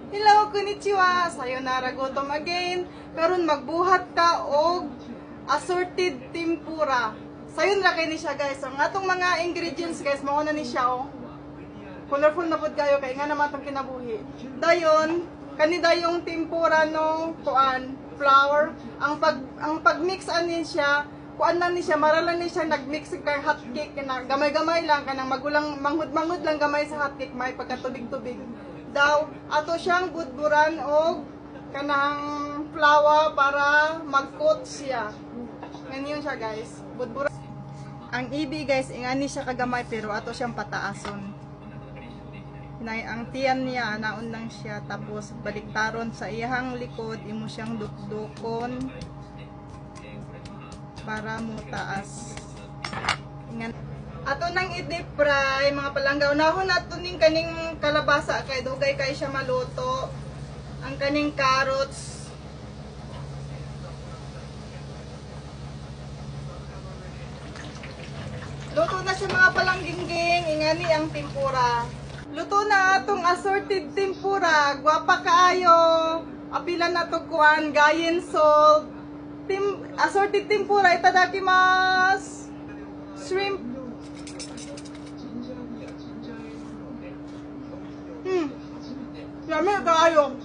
Hello, konnichiwa. Sayonara, gutom again. Karon magbuhat ka og assorted tempura. Sayon ra kay ni siya guys. Ang atong mga ingredients guys, mao na ni siya oh. Colorful na pud kayo kay nga naman tong kinabuhi. Dayon, kani dayong tempura no kuan, flour. Ang pag-mix anin siya, kuan lang ni siya, mara lang ni siya nag-mix kay hot cake na gamay-gamay lang kanang magulang manghud-manghud lang gamay sa hot cake may pagkatubig-tubig. Daw ato siyang budburan og kanang flour para mag-coat siya. Ganyan siya guys. Budburan. Ang ibi guys, ingani siya kagamay pero ato siyang pataason. Ang tiyan niya, naon lang siya, tapos baliktaron sa iyang likod, imo siyang dukdukon para mo taas. Ingan. Ato nang i-deep fry, mga palangga. Unahon nato ning kaning kalabasa kay dugay kay siya maluto. Ang kaning carrots. Luto na siya mga palanggingging, ingani ang tempura. Luto na atong assorted tempura. Guwapa kaayo. Apila na to kuan, gayen salt. Assorted tempura, itadakimasu. Shrimp. Yummy kaayo.